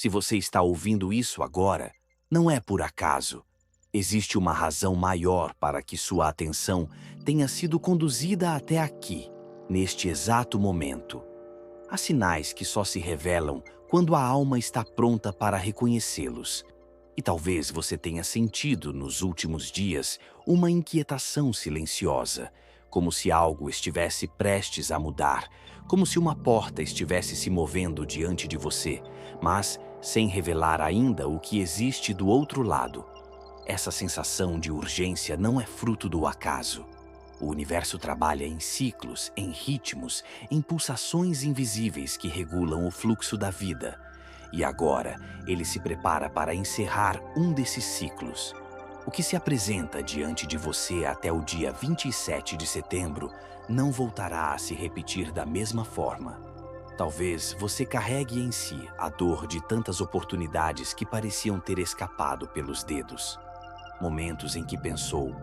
Se você está ouvindo isso agora, não é por acaso. Existe uma razão maior para que sua atenção tenha sido conduzida até aqui, neste exato momento. Há sinais que só se revelam quando a alma está pronta para reconhecê-los. E talvez você tenha sentido nos últimos dias uma inquietação silenciosa, como se algo estivesse prestes a mudar, como se uma porta estivesse se movendo diante de você, mas sem revelar ainda o que existe do outro lado. Essa sensação de urgência não é fruto do acaso. O universo trabalha em ciclos, em ritmos, em pulsações invisíveis que regulam o fluxo da vida. E agora, ele se prepara para encerrar um desses ciclos. O que se apresenta diante de você até o dia 27 de setembro não voltará a se repetir da mesma forma. Talvez você carregue em si a dor de tantas oportunidades que pareciam ter escapado pelos dedos. Momentos em que pensou: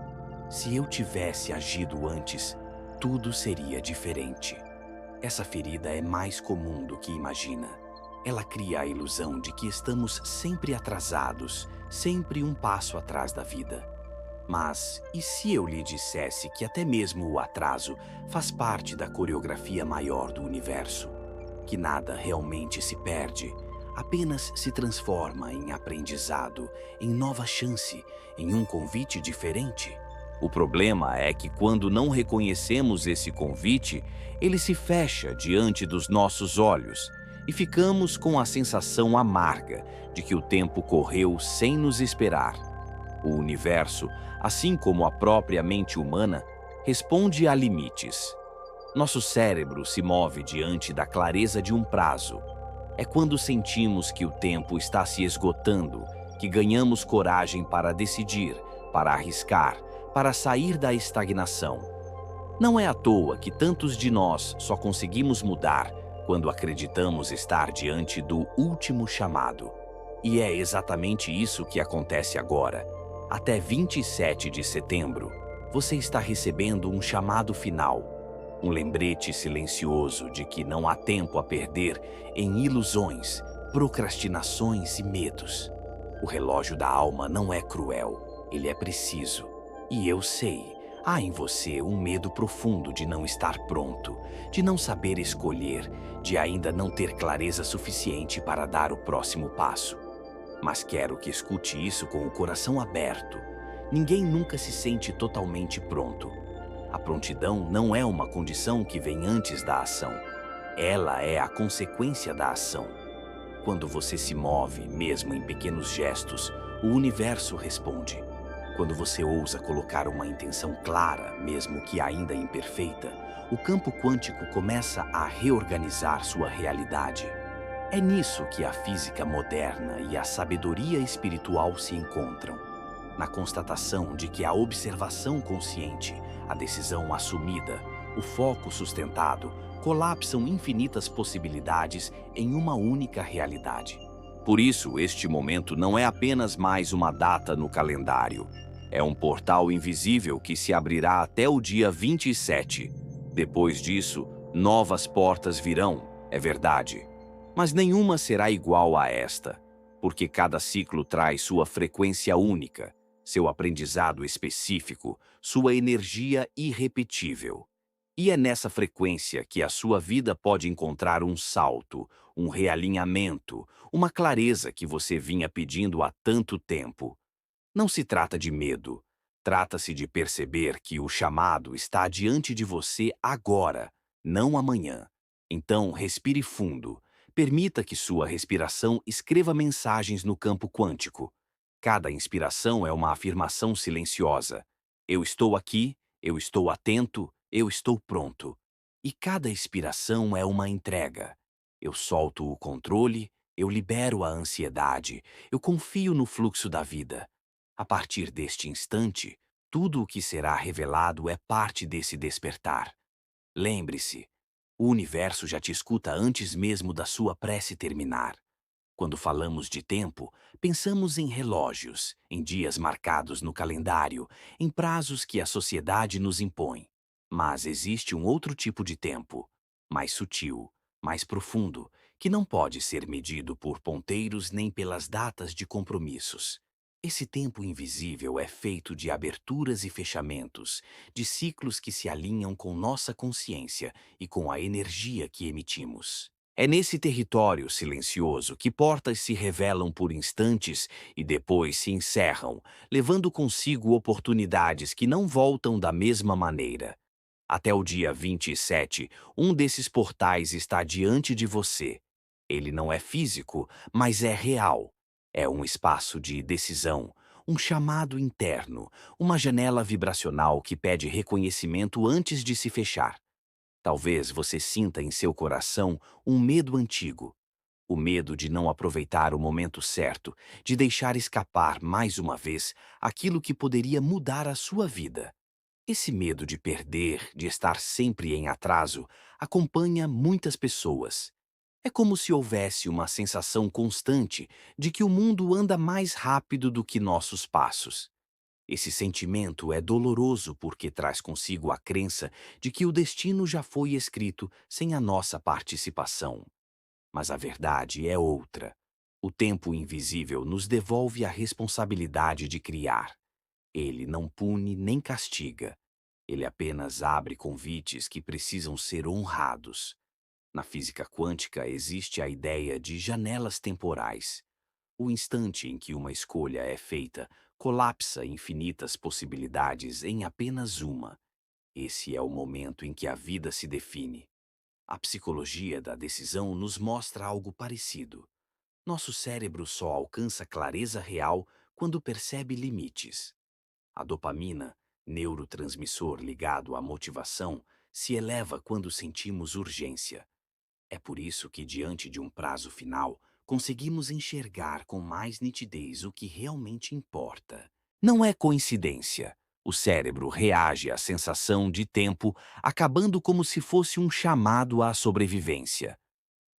se eu tivesse agido antes, tudo seria diferente. Essa ferida é mais comum do que imagina. Ela cria a ilusão de que estamos sempre atrasados, sempre um passo atrás da vida. Mas e se eu lhe dissesse que até mesmo o atraso faz parte da coreografia maior do universo? Que nada realmente se perde, apenas se transforma em aprendizado, em nova chance, em um convite diferente? O problema é que quando não reconhecemos esse convite, ele se fecha diante dos nossos olhos e ficamos com a sensação amarga de que o tempo correu sem nos esperar. O universo, assim como a própria mente humana, responde a limites. Nosso cérebro se move diante da clareza de um prazo. É quando sentimos que o tempo está se esgotando que ganhamos coragem para decidir, para arriscar, para sair da estagnação. Não é à toa que tantos de nós só conseguimos mudar quando acreditamos estar diante do último chamado. E é exatamente isso que acontece agora. Até 27 de setembro, você está recebendo um chamado final. Um lembrete silencioso de que não há tempo a perder em ilusões, procrastinações e medos. O relógio da alma não é cruel, ele é preciso. E eu sei, há em você um medo profundo de não estar pronto, de não saber escolher, de ainda não ter clareza suficiente para dar o próximo passo. Mas quero que escute isso com o coração aberto. Ninguém nunca se sente totalmente pronto. A prontidão não é uma condição que vem antes da ação. Ela é a consequência da ação. Quando você se move, mesmo em pequenos gestos, o universo responde. Quando você ousa colocar uma intenção clara, mesmo que ainda imperfeita, o campo quântico começa a reorganizar sua realidade. É nisso que a física moderna e a sabedoria espiritual se encontram. Na constatação de que a observação consciente, a decisão assumida, o foco sustentado, colapsam infinitas possibilidades em uma única realidade. Por isso, este momento não é apenas mais uma data no calendário. É um portal invisível que se abrirá até o dia 27. Depois disso, novas portas virão, é verdade. Mas nenhuma será igual a esta, porque cada ciclo traz sua frequência única, seu aprendizado específico, sua energia irrepetível. E é nessa frequência que a sua vida pode encontrar um salto, um realinhamento, uma clareza que você vinha pedindo há tanto tempo. Não se trata de medo, trata-se de perceber que o chamado está diante de você agora, não amanhã. Então, respire fundo. Permita que sua respiração escreva mensagens no campo quântico. Cada inspiração é uma afirmação silenciosa. Eu estou aqui, eu estou atento, eu estou pronto. E cada expiração é uma entrega. Eu solto o controle, eu libero a ansiedade, eu confio no fluxo da vida. A partir deste instante, tudo o que será revelado é parte desse despertar. Lembre-se, o universo já te escuta antes mesmo da sua prece terminar. Quando falamos de tempo, pensamos em relógios, em dias marcados no calendário, em prazos que a sociedade nos impõe. Mas existe um outro tipo de tempo, mais sutil, mais profundo, que não pode ser medido por ponteiros nem pelas datas de compromissos. Esse tempo invisível é feito de aberturas e fechamentos, de ciclos que se alinham com nossa consciência e com a energia que emitimos. É nesse território silencioso que portas se revelam por instantes e depois se encerram, levando consigo oportunidades que não voltam da mesma maneira. Até o dia 27, um desses portais está diante de você. Ele não é físico, mas é real. É um espaço de decisão, um chamado interno, uma janela vibracional que pede reconhecimento antes de se fechar. Talvez você sinta em seu coração um medo antigo, o medo de não aproveitar o momento certo, de deixar escapar mais uma vez aquilo que poderia mudar a sua vida. Esse medo de perder, de estar sempre em atraso, acompanha muitas pessoas. É como se houvesse uma sensação constante de que o mundo anda mais rápido do que nossos passos. Esse sentimento é doloroso porque traz consigo a crença de que o destino já foi escrito sem a nossa participação. Mas a verdade é outra. O tempo invisível nos devolve a responsabilidade de criar. Ele não pune nem castiga. Ele apenas abre convites que precisam ser honrados. Na física quântica existe a ideia de janelas temporais. O instante em que uma escolha é feita colapsa infinitas possibilidades em apenas uma. Esse é o momento em que a vida se define. A psicologia da decisão nos mostra algo parecido. Nosso cérebro só alcança clareza real quando percebe limites. A dopamina, neurotransmissor ligado à motivação, se eleva quando sentimos urgência. É por isso que, diante de um prazo final, conseguimos enxergar com mais nitidez o que realmente importa. Não é coincidência. O cérebro reage à sensação de tempo, acabando como se fosse um chamado à sobrevivência.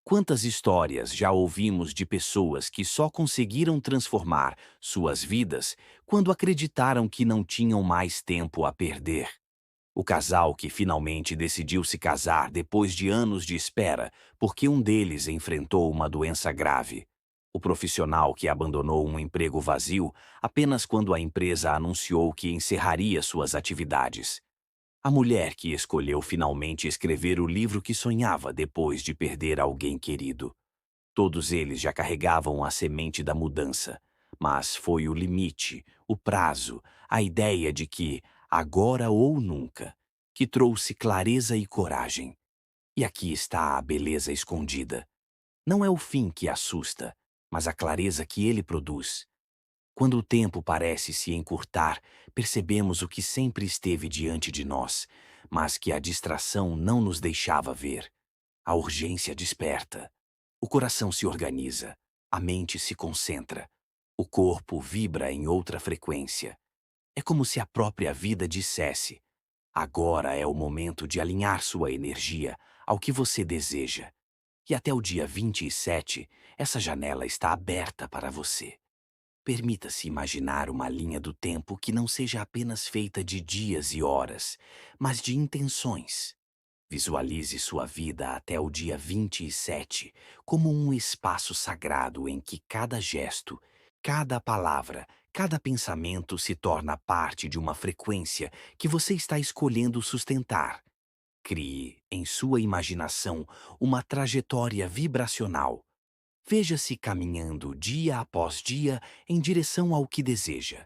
Quantas histórias já ouvimos de pessoas que só conseguiram transformar suas vidas quando acreditaram que não tinham mais tempo a perder? O casal que finalmente decidiu se casar depois de anos de espera porque um deles enfrentou uma doença grave. O profissional que abandonou um emprego vazio apenas quando a empresa anunciou que encerraria suas atividades. A mulher que escolheu finalmente escrever o livro que sonhava depois de perder alguém querido. Todos eles já carregavam a semente da mudança, mas foi o limite, o prazo, a ideia de que, agora ou nunca, que trouxe clareza e coragem. E aqui está a beleza escondida. Não é o fim que assusta, mas a clareza que ele produz. Quando o tempo parece se encurtar, percebemos o que sempre esteve diante de nós, mas que a distração não nos deixava ver. A urgência desperta. O coração se organiza, a mente se concentra, o corpo vibra em outra frequência. É como se a própria vida dissesse: agora é o momento de alinhar sua energia ao que você deseja. E até o dia 27, essa janela está aberta para você. Permita-se imaginar uma linha do tempo que não seja apenas feita de dias e horas, mas de intenções. Visualize sua vida até o dia 27 como um espaço sagrado em que cada gesto, cada palavra, cada pensamento se torna parte de uma frequência que você está escolhendo sustentar. Crie, em sua imaginação, uma trajetória vibracional. Veja-se caminhando dia após dia em direção ao que deseja.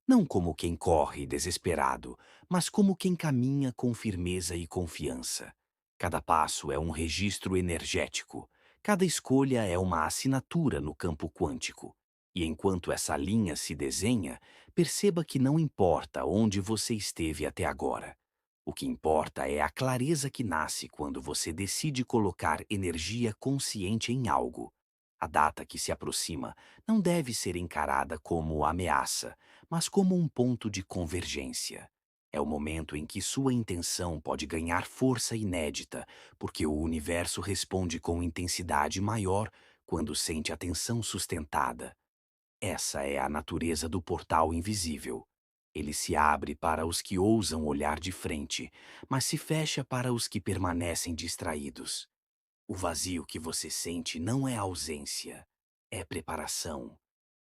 Não como quem corre desesperado, mas como quem caminha com firmeza e confiança. Cada passo é um registro energético. Cada escolha é uma assinatura no campo quântico. E enquanto essa linha se desenha, perceba que não importa onde você esteve até agora. O que importa é a clareza que nasce quando você decide colocar energia consciente em algo. A data que se aproxima não deve ser encarada como ameaça, mas como um ponto de convergência. É o momento em que sua intenção pode ganhar força inédita, porque o universo responde com intensidade maior quando sente atenção sustentada. Essa é a natureza do portal invisível. Ele se abre para os que ousam olhar de frente, mas se fecha para os que permanecem distraídos. O vazio que você sente não é ausência, é preparação.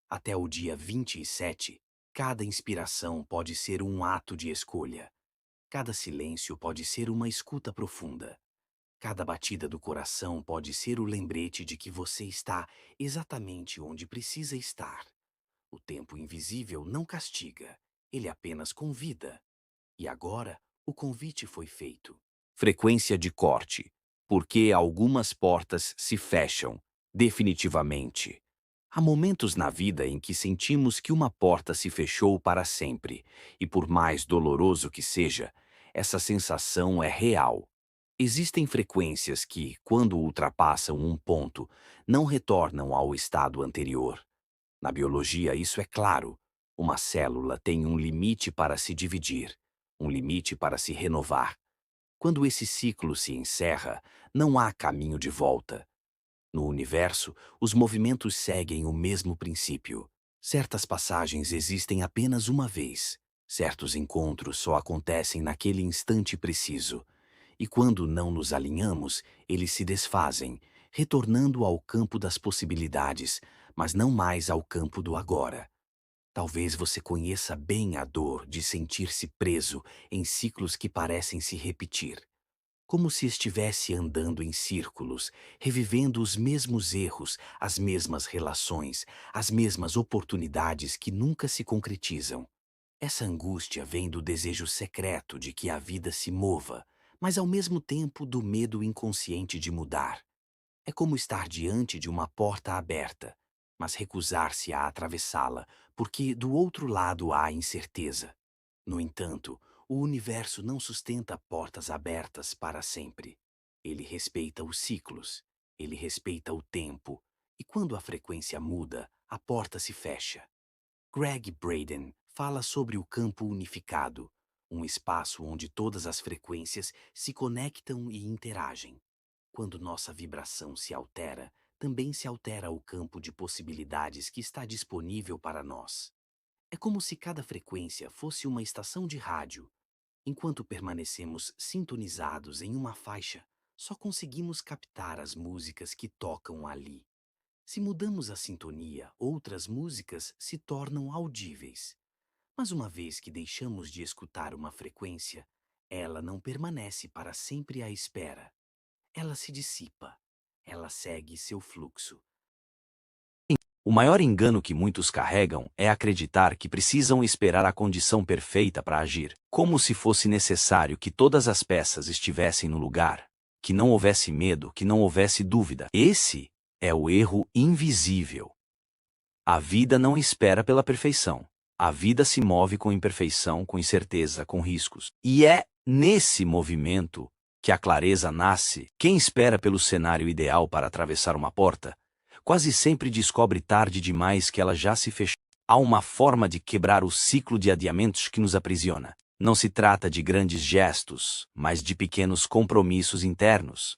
Até o dia 27, cada inspiração pode ser um ato de escolha. Cada silêncio pode ser uma escuta profunda. Cada batida do coração pode ser o lembrete de que você está exatamente onde precisa estar. O tempo invisível não castiga, ele apenas convida. E agora, o convite foi feito. Frequência de corte. Porque algumas portas se fecham, definitivamente. Há momentos na vida em que sentimos que uma porta se fechou para sempre, e por mais doloroso que seja, essa sensação é real. Existem frequências que, quando ultrapassam um ponto, não retornam ao estado anterior. Na biologia, isso é claro. Uma célula tem um limite para se dividir, um limite para se renovar. Quando esse ciclo se encerra, não há caminho de volta. No universo, os movimentos seguem o mesmo princípio. Certas passagens existem apenas uma vez. Certos encontros só acontecem naquele instante preciso. E quando não nos alinhamos, eles se desfazem, retornando ao campo das possibilidades, mas não mais ao campo do agora. Talvez você conheça bem a dor de sentir-se preso em ciclos que parecem se repetir. Como se estivesse andando em círculos, revivendo os mesmos erros, as mesmas relações, as mesmas oportunidades que nunca se concretizam. Essa angústia vem do desejo secreto de que a vida se mova, mas ao mesmo tempo do medo inconsciente de mudar. É como estar diante de uma porta aberta, mas recusar-se a atravessá-la, porque do outro lado há incerteza. No entanto, o universo não sustenta portas abertas para sempre. Ele respeita os ciclos, ele respeita o tempo, e quando a frequência muda, a porta se fecha. Greg Braden fala sobre o campo unificado, um espaço onde todas as frequências se conectam e interagem. Quando nossa vibração se altera, também se altera o campo de possibilidades que está disponível para nós. É como se cada frequência fosse uma estação de rádio. Enquanto permanecemos sintonizados em uma faixa, só conseguimos captar as músicas que tocam ali. Se mudamos a sintonia, outras músicas se tornam audíveis. Mas uma vez que deixamos de escutar uma frequência, ela não permanece para sempre à espera. Ela se dissipa. Ela segue seu fluxo. O maior engano que muitos carregam é acreditar que precisam esperar a condição perfeita para agir, como se fosse necessário que todas as peças estivessem no lugar, que não houvesse medo, que não houvesse dúvida. Esse é o erro invisível. A vida não espera pela perfeição. A vida se move com imperfeição, com incerteza, com riscos. E é nesse movimento que a clareza nasce. Quem espera pelo cenário ideal para atravessar uma porta, quase sempre descobre tarde demais que ela já se fechou. Há uma forma de quebrar o ciclo de adiamentos que nos aprisiona. Não se trata de grandes gestos, mas de pequenos compromissos internos.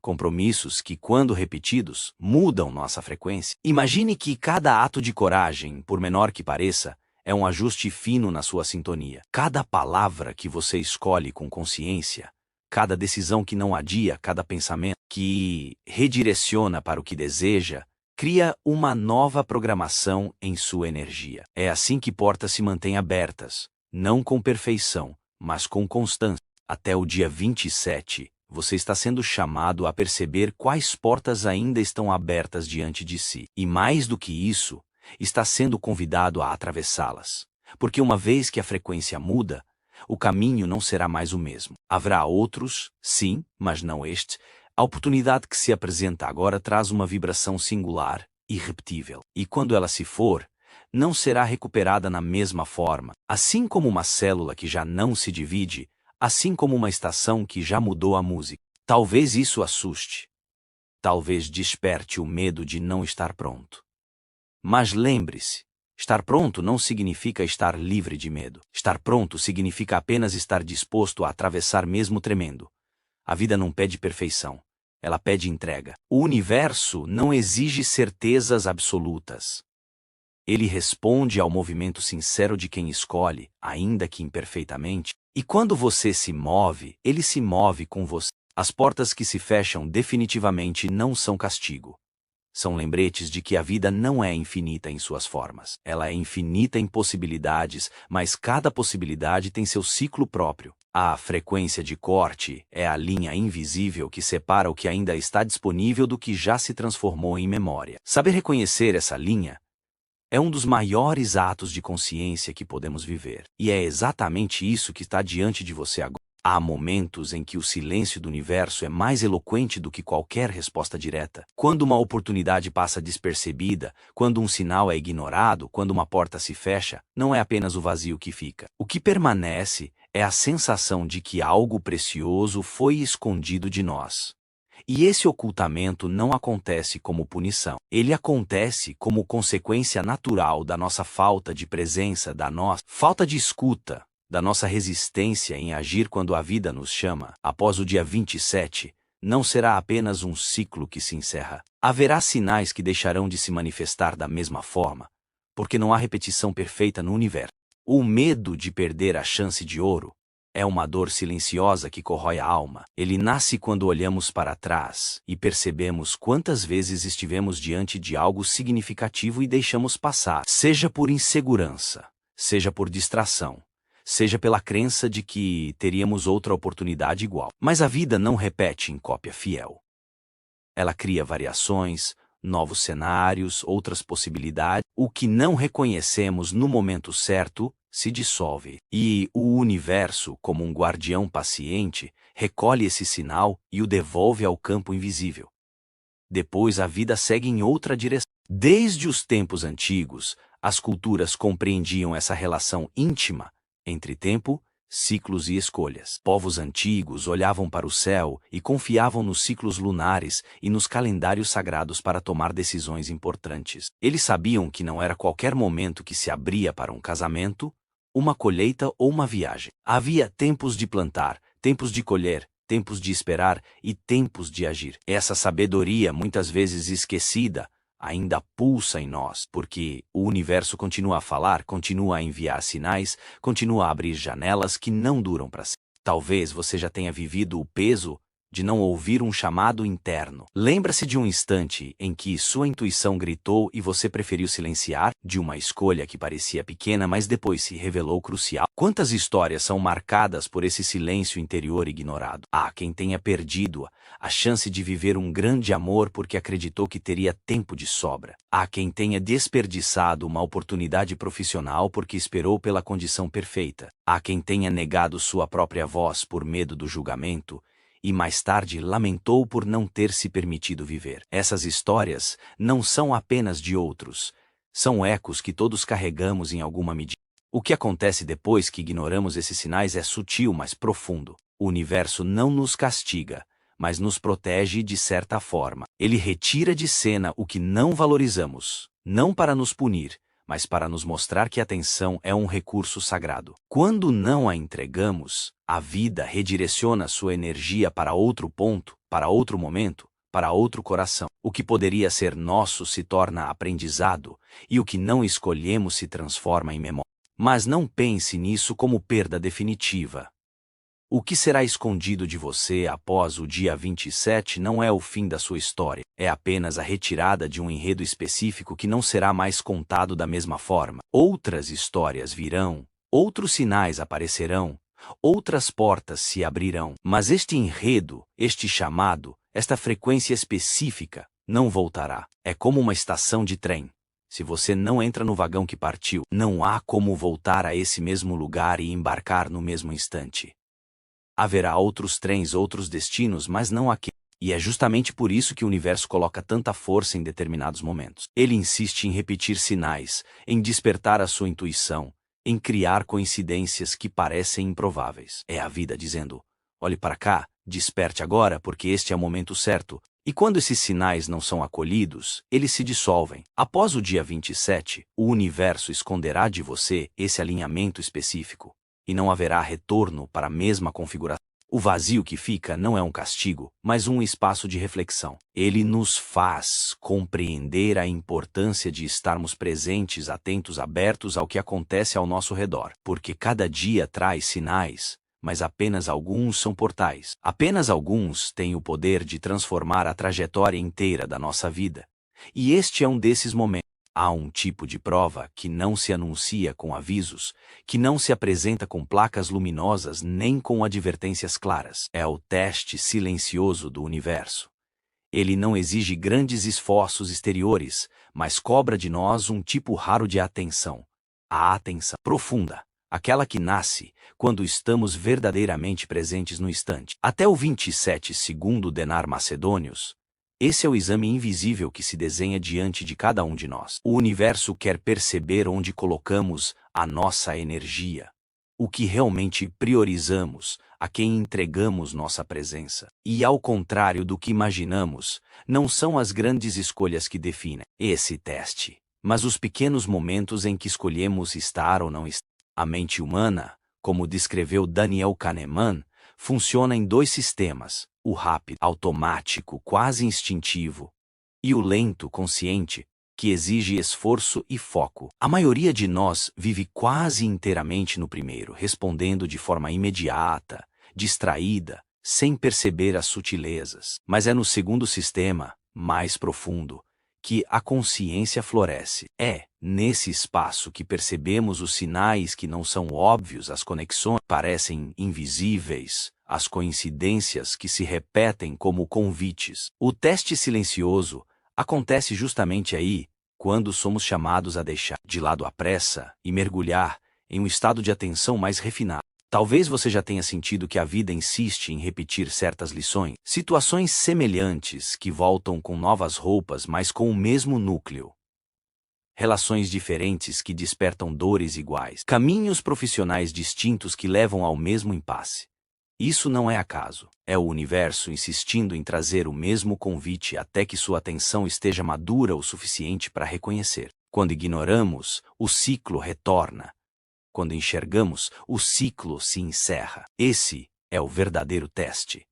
Compromissos que, quando repetidos, mudam nossa frequência. Imagine que cada ato de coragem, por menor que pareça, é um ajuste fino na sua sintonia. Cada palavra que você escolhe com consciência, cada decisão que não adia, cada pensamento que redireciona para o que deseja, cria uma nova programação em sua energia. É assim que portas se mantêm abertas, não com perfeição, mas com constância. Até o dia 27, você está sendo chamado a perceber quais portas ainda estão abertas diante de si. E mais do que isso, está sendo convidado a atravessá-las. Porque uma vez que a frequência muda, o caminho não será mais o mesmo. Haverá outros, sim, mas não este. A oportunidade que se apresenta agora traz uma vibração singular, irrepetível. E quando ela se for, não será recuperada na mesma forma. Assim como uma célula que já não se divide, assim como uma estação que já mudou a música. Talvez isso assuste. Talvez desperte o medo de não estar pronto. Mas lembre-se, estar pronto não significa estar livre de medo. Estar pronto significa apenas estar disposto a atravessar mesmo tremendo. A vida não pede perfeição. Ela pede entrega. O universo não exige certezas absolutas. Ele responde ao movimento sincero de quem escolhe, ainda que imperfeitamente. E quando você se move, ele se move com você. As portas que se fecham definitivamente não são castigo. São lembretes de que a vida não é infinita em suas formas. Ela é infinita em possibilidades, mas cada possibilidade tem seu ciclo próprio. A frequência de corte é a linha invisível que separa o que ainda está disponível do que já se transformou em memória. Saber reconhecer essa linha é um dos maiores atos de consciência que podemos viver. E é exatamente isso que está diante de você agora. Há momentos em que o silêncio do universo é mais eloquente do que qualquer resposta direta. Quando uma oportunidade passa despercebida, quando um sinal é ignorado, quando uma porta se fecha, não é apenas o vazio que fica. O que permanece é a sensação de que algo precioso foi escondido de nós. E esse ocultamento não acontece como punição. Ele acontece como consequência natural da nossa falta de presença, da nossa falta de escuta, da nossa resistência em agir quando a vida nos chama. Após o dia 27, não será apenas um ciclo que se encerra. Haverá sinais que deixarão de se manifestar da mesma forma, porque não há repetição perfeita no universo. O medo de perder a chance de ouro é uma dor silenciosa que corrói a alma. Ele nasce quando olhamos para trás e percebemos quantas vezes estivemos diante de algo significativo e deixamos passar, seja por insegurança, seja por distração, seja pela crença de que teríamos outra oportunidade igual. Mas a vida não repete em cópia fiel. Ela cria variações, novos cenários, outras possibilidades. O que não reconhecemos no momento certo se dissolve. E o universo, como um guardião paciente, recolhe esse sinal e o devolve ao campo invisível. Depois a vida segue em outra direção. Desde os tempos antigos, as culturas compreendiam essa relação íntima entre tempo, ciclos e escolhas. Povos antigos olhavam para o céu e confiavam nos ciclos lunares e nos calendários sagrados para tomar decisões importantes. Eles sabiam que não era qualquer momento que se abria para um casamento, uma colheita ou uma viagem. Havia tempos de plantar, tempos de colher, tempos de esperar e tempos de agir. Essa sabedoria, muitas vezes esquecida, ainda pulsa em nós, porque o universo continua a falar, continua a enviar sinais, continua a abrir janelas que não duram para sempre. Talvez você já tenha vivido o peso de não ouvir um chamado interno. Lembra-se de um instante em que sua intuição gritou e você preferiu silenciar, de uma escolha que parecia pequena, mas depois se revelou crucial? Quantas histórias são marcadas por esse silêncio interior ignorado? Há quem tenha perdido a chance de viver um grande amor porque acreditou que teria tempo de sobra. Há quem tenha desperdiçado uma oportunidade profissional porque esperou pela condição perfeita. Há quem tenha negado sua própria voz por medo do julgamento e mais tarde lamentou por não ter se permitido viver. Essas histórias não são apenas de outros, são ecos que todos carregamos em alguma medida. O que acontece depois que ignoramos esses sinais é sutil, mas profundo. O universo não nos castiga, mas nos protege de certa forma. Ele retira de cena o que não valorizamos, não para nos punir, mas para nos mostrar que a atenção é um recurso sagrado. Quando não a entregamos, a vida redireciona sua energia para outro ponto, para outro momento, para outro coração. O que poderia ser nosso se torna aprendizado, e o que não escolhemos se transforma em memória. Mas não pense nisso como perda definitiva. O que será escondido de você após o dia 27 não é o fim da sua história, é apenas a retirada de um enredo específico que não será mais contado da mesma forma. Outras histórias virão, outros sinais aparecerão, outras portas se abrirão. Mas este enredo, este chamado, esta frequência específica, não voltará. É como uma estação de trem. Se você não entra no vagão que partiu, não há como voltar a esse mesmo lugar e embarcar no mesmo instante. Haverá outros trens, outros destinos, mas não aquele. E é justamente por isso que o universo coloca tanta força em determinados momentos. Ele insiste em repetir sinais, em despertar a sua intuição, em criar coincidências que parecem improváveis. É a vida dizendo: olhe para cá, desperte agora, porque este é o momento certo. E quando esses sinais não são acolhidos, eles se dissolvem. Após o dia 27, o universo esconderá de você esse alinhamento específico. E não haverá retorno para a mesma configuração. O vazio que fica não é um castigo, mas um espaço de reflexão. Ele nos faz compreender a importância de estarmos presentes, atentos, abertos ao que acontece ao nosso redor. Porque cada dia traz sinais, mas apenas alguns são portais. Apenas alguns têm o poder de transformar a trajetória inteira da nossa vida. E este é um desses momentos. Há um tipo de prova que não se anuncia com avisos, que não se apresenta com placas luminosas nem com advertências claras. É o teste silencioso do universo. Ele não exige grandes esforços exteriores, mas cobra de nós um tipo raro de atenção. A atenção profunda, aquela que nasce quando estamos verdadeiramente presentes no instante. Até o 27 segundo Denar Macedônios, esse é o exame invisível que se desenha diante de cada um de nós. O universo quer perceber onde colocamos a nossa energia, o que realmente priorizamos, a quem entregamos nossa presença. E ao contrário do que imaginamos, não são as grandes escolhas que definem esse teste, mas os pequenos momentos em que escolhemos estar ou não estar. A mente humana, como descreveu Daniel Kahneman, funciona em dois sistemas: o rápido, automático, quase instintivo, e o lento, consciente, que exige esforço e foco. A maioria de nós vive quase inteiramente no primeiro, respondendo de forma imediata, distraída, sem perceber as sutilezas. Mas é no segundo sistema, mais profundo, que a consciência floresce. É nesse espaço que percebemos os sinais que não são óbvios, as conexões parecem invisíveis, as coincidências que se repetem como convites. O teste silencioso acontece justamente aí, quando somos chamados a deixar de lado a pressa e mergulhar em um estado de atenção mais refinado. Talvez você já tenha sentido que a vida insiste em repetir certas lições, situações semelhantes que voltam com novas roupas, mas com o mesmo núcleo. Relações diferentes que despertam dores iguais, caminhos profissionais distintos que levam ao mesmo impasse. Isso não é acaso, é o universo insistindo em trazer o mesmo convite até que sua atenção esteja madura o suficiente para reconhecer. Quando ignoramos, o ciclo retorna. Quando enxergamos, o ciclo se encerra. Esse é o verdadeiro teste.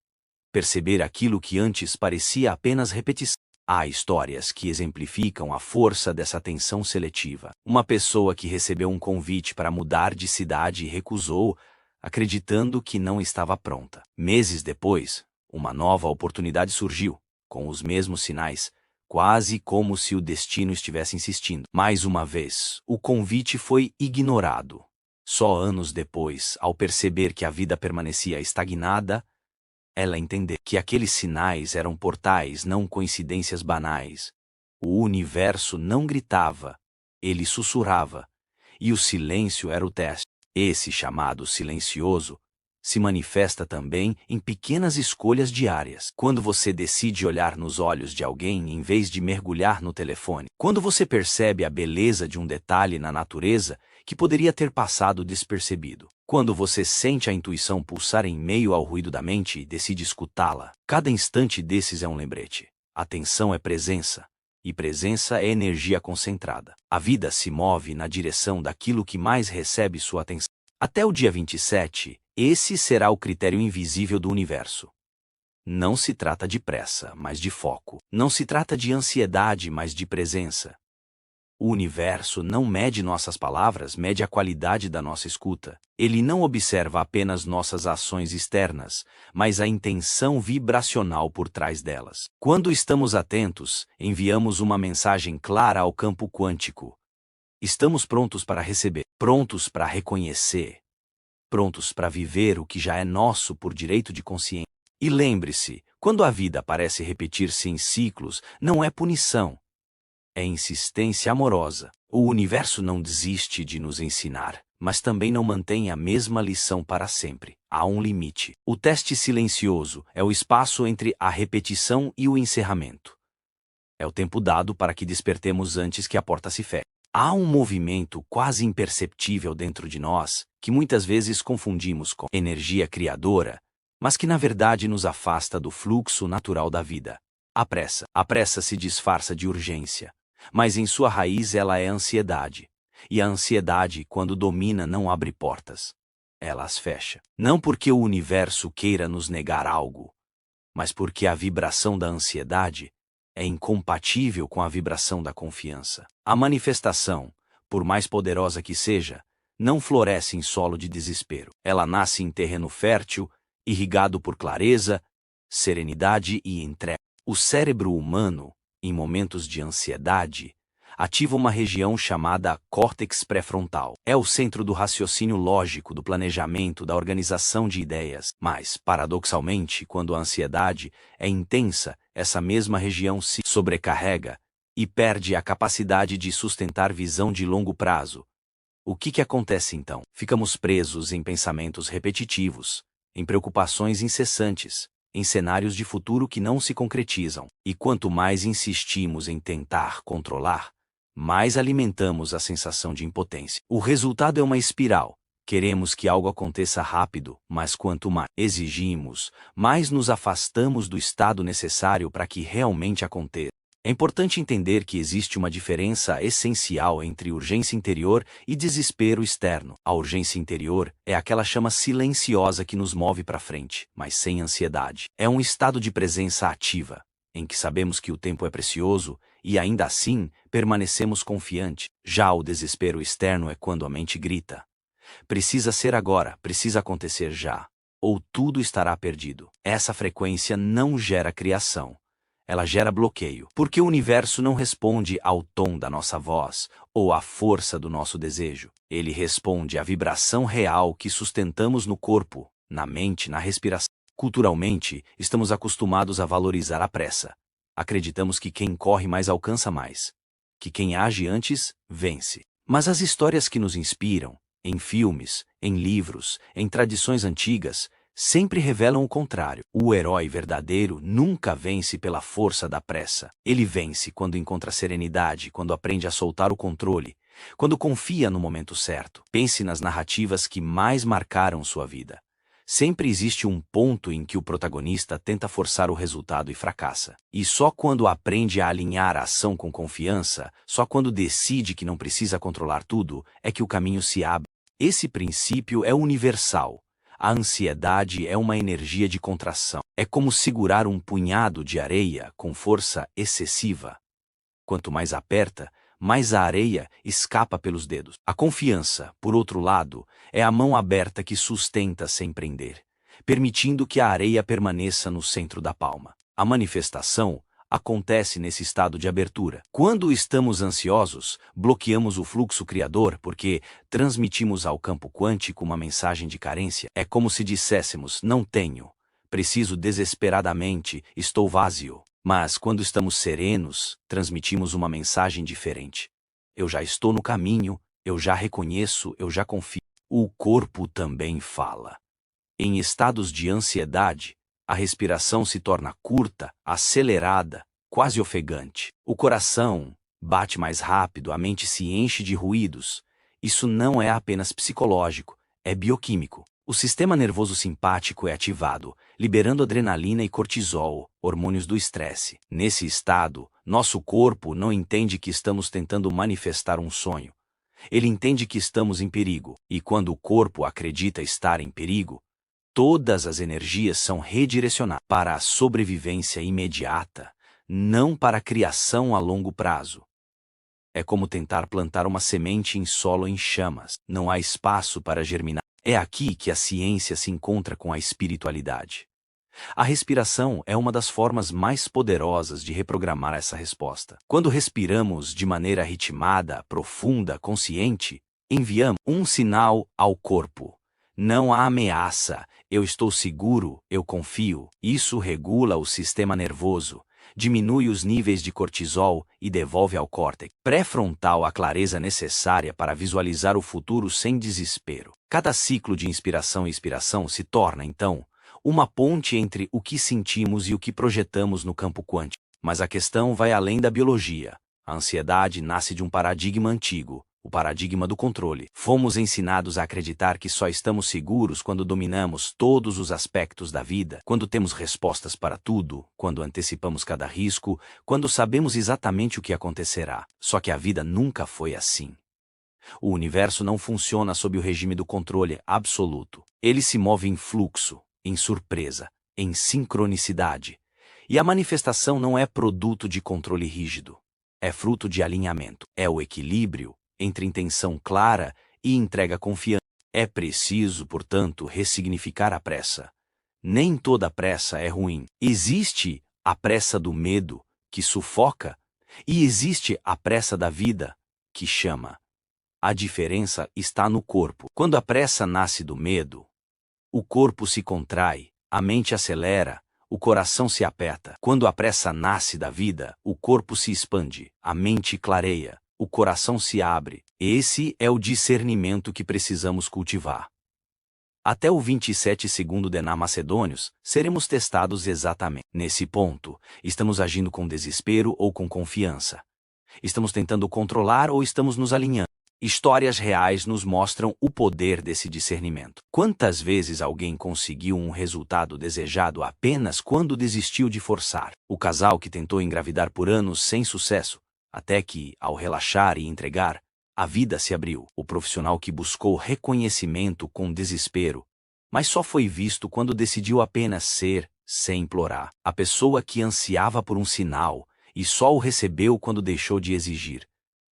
Perceber aquilo que antes parecia apenas repetição. Há histórias que exemplificam a força dessa atenção seletiva. Uma pessoa que recebeu um convite para mudar de cidade e recusou, acreditando que não estava pronta. Meses depois, uma nova oportunidade surgiu, com os mesmos sinais, quase como se o destino estivesse insistindo. Mais uma vez, o convite foi ignorado. Só anos depois, ao perceber que a vida permanecia estagnada, ela entendeu que aqueles sinais eram portais, não coincidências banais. O universo não gritava, ele sussurrava, e o silêncio era o teste. Esse chamado silencioso se manifesta também em pequenas escolhas diárias. Quando você decide olhar nos olhos de alguém em vez de mergulhar no telefone. Quando você percebe a beleza de um detalhe na natureza que poderia ter passado despercebido. Quando você sente a intuição pulsar em meio ao ruído da mente e decide escutá-la. Cada instante desses é um lembrete. Atenção é presença. E presença é energia concentrada. A vida se move na direção daquilo que mais recebe sua atenção. Até o dia 27, esse será o critério invisível do universo. Não se trata de pressa, mas de foco. Não se trata de ansiedade, mas de presença. O universo não mede nossas palavras, mede a qualidade da nossa escuta. Ele não observa apenas nossas ações externas, mas a intenção vibracional por trás delas. Quando estamos atentos, enviamos uma mensagem clara ao campo quântico. Estamos prontos para receber, prontos para reconhecer, prontos para viver o que já é nosso por direito de consciência. E lembre-se, quando a vida parece repetir-se em ciclos, não é punição. É insistência amorosa. O universo não desiste de nos ensinar, mas também não mantém a mesma lição para sempre. Há um limite. O teste silencioso é o espaço entre a repetição e o encerramento. É o tempo dado para que despertemos antes que a porta se feche. Há um movimento quase imperceptível dentro de nós, que muitas vezes confundimos com energia criadora, mas que na verdade nos afasta do fluxo natural da vida. A pressa. A pressa se disfarça de urgência. Mas em sua raiz ela é ansiedade. E a ansiedade, quando domina, não abre portas. Ela as fecha. Não porque o universo queira nos negar algo, mas porque a vibração da ansiedade é incompatível com a vibração da confiança. A manifestação, por mais poderosa que seja, não floresce em solo de desespero. Ela nasce em terreno fértil, irrigado por clareza, serenidade e entrega. O cérebro humano, em momentos de ansiedade, ativa uma região chamada córtex pré-frontal. É o centro do raciocínio lógico, do planejamento, da organização de ideias. Mas, paradoxalmente, quando a ansiedade é intensa, essa mesma região se sobrecarrega e perde a capacidade de sustentar visão de longo prazo. O que acontece então? Ficamos presos em pensamentos repetitivos, em preocupações incessantes, em cenários de futuro que não se concretizam. E quanto mais insistimos em tentar controlar, mais alimentamos a sensação de impotência. O resultado é uma espiral. Queremos que algo aconteça rápido, mas quanto mais exigimos, mais nos afastamos do estado necessário para que realmente aconteça. É importante entender que existe uma diferença essencial entre urgência interior e desespero externo. A urgência interior é aquela chama silenciosa que nos move para frente, mas sem ansiedade. É um estado de presença ativa, em que sabemos que o tempo é precioso e ainda assim permanecemos confiantes. Já o desespero externo é quando a mente grita: precisa ser agora, precisa acontecer já, ou tudo estará perdido. Essa frequência não gera criação. Ela gera bloqueio, porque o universo não responde ao tom da nossa voz ou à força do nosso desejo. Ele responde à vibração real que sustentamos no corpo, na mente, na respiração. Culturalmente, estamos acostumados a valorizar a pressa. Acreditamos que quem corre mais alcança mais, que quem age antes, vence. Mas as histórias que nos inspiram, em filmes, em livros, em tradições antigas, sempre revelam o contrário. O herói verdadeiro nunca vence pela força da pressa. Ele vence quando encontra serenidade, quando aprende a soltar o controle, quando confia no momento certo. Pense nas narrativas que mais marcaram sua vida. Sempre existe um ponto em que o protagonista tenta forçar o resultado e fracassa. E só quando aprende a alinhar a ação com confiança, só quando decide que não precisa controlar tudo, é que o caminho se abre. Esse princípio é universal. A ansiedade é uma energia de contração. É como segurar um punhado de areia com força excessiva. Quanto mais aperta, mais a areia escapa pelos dedos. A confiança, por outro lado, é a mão aberta que sustenta sem prender, permitindo que a areia permaneça no centro da palma. A manifestação acontece nesse estado de abertura. Quando estamos ansiosos, bloqueamos o fluxo criador porque transmitimos ao campo quântico uma mensagem de carência. É como se disséssemos: não tenho, preciso desesperadamente, estou vazio. Mas quando estamos serenos, transmitimos uma mensagem diferente. Eu já estou no caminho, eu já reconheço, eu já confio. O corpo também fala. Em estados de ansiedade, a respiração se torna curta, acelerada, quase ofegante. O coração bate mais rápido, a mente se enche de ruídos. Isso não é apenas psicológico, é bioquímico. O sistema nervoso simpático é ativado, liberando adrenalina e cortisol, hormônios do estresse. Nesse estado, nosso corpo não entende que estamos tentando manifestar um sonho. Ele entende que estamos em perigo. E quando o corpo acredita estar em perigo, todas as energias são redirecionadas para a sobrevivência imediata, não para a criação a longo prazo. É como tentar plantar uma semente em solo em chamas. Não há espaço para germinar. É aqui que a ciência se encontra com a espiritualidade. A respiração é uma das formas mais poderosas de reprogramar essa resposta. Quando respiramos de maneira ritmada, profunda, consciente, enviamos um sinal ao corpo. Não há ameaça, eu estou seguro, eu confio. Isso regula o sistema nervoso, diminui os níveis de cortisol e devolve ao córtex pré-frontal a clareza necessária para visualizar o futuro sem desespero. Cada ciclo de inspiração e expiração se torna, então, uma ponte entre o que sentimos e o que projetamos no campo quântico. Mas a questão vai além da biologia. A ansiedade nasce de um paradigma antigo, o paradigma do controle. Fomos ensinados a acreditar que só estamos seguros quando dominamos todos os aspectos da vida, quando temos respostas para tudo, quando antecipamos cada risco, quando sabemos exatamente o que acontecerá. Só que a vida nunca foi assim. O universo não funciona sob o regime do controle absoluto. Ele se move em fluxo, em surpresa, em sincronicidade. E a manifestação não é produto de controle rígido. É fruto de alinhamento. É o equilíbrio entre intenção clara e entrega confiança. É preciso, portanto, ressignificar a pressa. Nem toda pressa é ruim. Existe a pressa do medo, que sufoca, e existe a pressa da vida, que chama. A diferença está no corpo. Quando a pressa nasce do medo, o corpo se contrai, a mente acelera, o coração se aperta. Quando a pressa nasce da vida, o corpo se expande, a mente clareia, o coração se abre. Esse é o discernimento que precisamos cultivar. Até o 27 segundo Denar Macedônios, seremos testados exatamente. Nesse ponto, estamos agindo com desespero ou com confiança? Estamos tentando controlar ou estamos nos alinhando? Histórias reais nos mostram o poder desse discernimento. Quantas vezes alguém conseguiu um resultado desejado apenas quando desistiu de forçar? O casal que tentou engravidar por anos sem sucesso, até que, ao relaxar e entregar, a vida se abriu. O profissional que buscou reconhecimento com desespero, mas só foi visto quando decidiu apenas ser, sem implorar. A pessoa que ansiava por um sinal e só o recebeu quando deixou de exigir.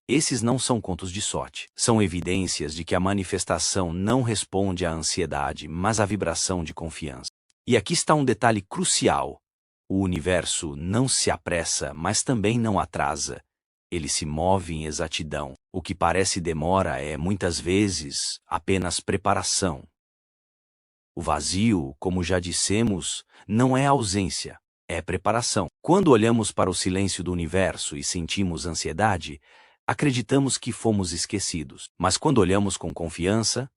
Esses não são contos de sorte. São evidências de que a manifestação não responde à ansiedade, mas à vibração de confiança. E aqui está um detalhe crucial. O universo não se apressa, mas também não atrasa. Ele se move em exatidão. O que parece demora é, muitas vezes, apenas preparação. O vazio, como já dissemos, não é ausência, é preparação. Quando olhamos para o silêncio do universo e sentimos ansiedade, acreditamos que fomos esquecidos. Mas quando olhamos com confiança,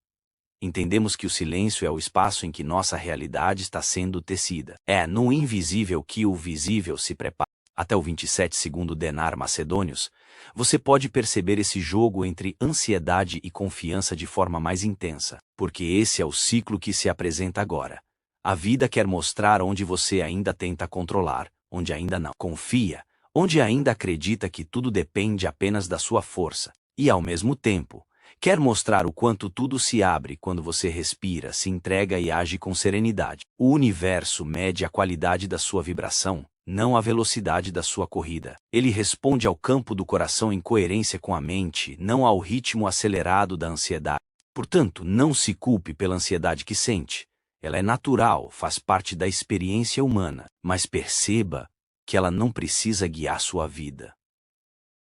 entendemos que o silêncio é o espaço em que nossa realidade está sendo tecida. É no invisível que o visível se prepara. Até o 27 segundo Denar Macedônios, você pode perceber esse jogo entre ansiedade e confiança de forma mais intensa, porque esse é o ciclo que se apresenta agora. A vida quer mostrar onde você ainda tenta controlar, onde ainda não confia, onde ainda acredita que tudo depende apenas da sua força, e ao mesmo tempo, quer mostrar o quanto tudo se abre quando você respira, se entrega e age com serenidade. O universo mede a qualidade da sua vibração, não a velocidade da sua corrida. Ele responde ao campo do coração em coerência com a mente, não ao ritmo acelerado da ansiedade. Portanto, não se culpe pela ansiedade que sente. Ela é natural, faz parte da experiência humana, mas perceba que ela não precisa guiar sua vida.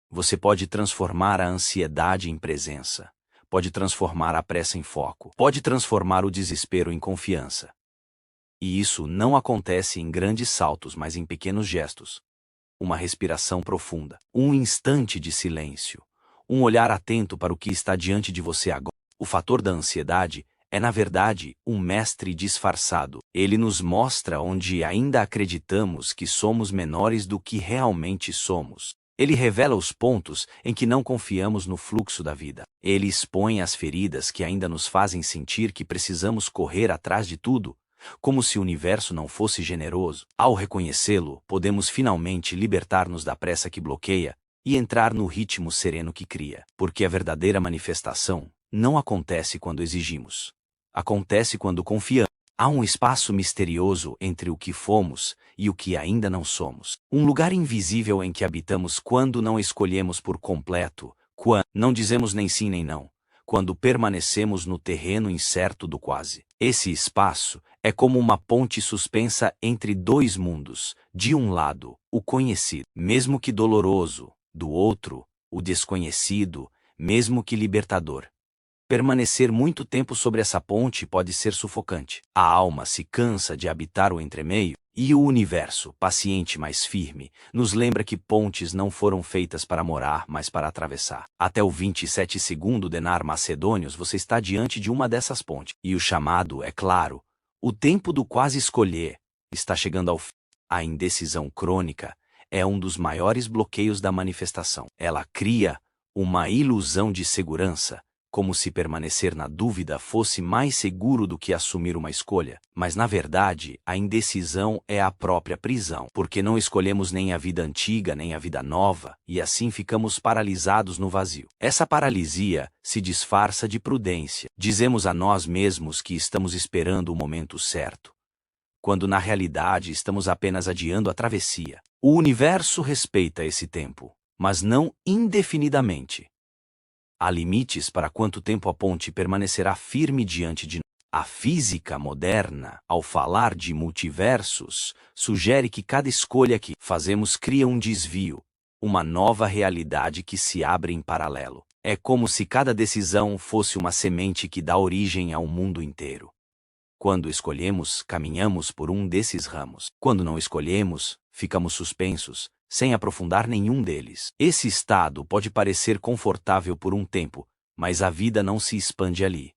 Você pode transformar a ansiedade em presença, pode transformar a pressa em foco, pode transformar o desespero em confiança. E isso não acontece em grandes saltos, mas em pequenos gestos. Uma respiração profunda, um instante de silêncio, um olhar atento para o que está diante de você agora. O fator da ansiedade é, na verdade, um mestre disfarçado. Ele nos mostra onde ainda acreditamos que somos menores do que realmente somos. Ele revela os pontos em que não confiamos no fluxo da vida. Ele expõe as feridas que ainda nos fazem sentir que precisamos correr atrás de tudo, como se o universo não fosse generoso. Ao reconhecê-lo, podemos finalmente libertar-nos da pressa que bloqueia e entrar no ritmo sereno que cria. Porque a verdadeira manifestação não acontece quando exigimos. Acontece quando confiamos. Há um espaço misterioso entre o que fomos e o que ainda não somos. Um lugar invisível em que habitamos quando não escolhemos por completo, quando não dizemos nem sim nem não, quando permanecemos no terreno incerto do quase. Esse espaço é como uma ponte suspensa entre dois mundos. De um lado, o conhecido, mesmo que doloroso; do outro, o desconhecido, mesmo que libertador. Permanecer muito tempo sobre essa ponte pode ser sufocante. A alma se cansa de habitar o entremeio, e o universo, paciente mas firme, nos lembra que pontes não foram feitas para morar, mas para atravessar. Até o 27 segundo Denar Macedônios você está diante de uma dessas pontes. E o chamado é claro. O tempo do quase escolher está chegando ao fim. A indecisão crônica é um dos maiores bloqueios da manifestação. Ela cria uma ilusão de segurança, como se permanecer na dúvida fosse mais seguro do que assumir uma escolha. Mas na verdade, a indecisão é a própria prisão, porque não escolhemos nem a vida antiga nem a vida nova, e assim ficamos paralisados no vazio. Essa paralisia se disfarça de prudência. Dizemos a nós mesmos que estamos esperando o momento certo, quando na realidade estamos apenas adiando a travessia. O universo respeita esse tempo, mas não indefinidamente. Há limites para quanto tempo a ponte permanecerá firme diante de nós. A física moderna, ao falar de multiversos, sugere que cada escolha que fazemos cria um desvio, uma nova realidade que se abre em paralelo. É como se cada decisão fosse uma semente que dá origem a um mundo inteiro. Quando escolhemos, caminhamos por um desses ramos. Quando não escolhemos, ficamos suspensos, sem aprofundar nenhum deles. Esse estado pode parecer confortável por um tempo, mas a vida não se expande ali.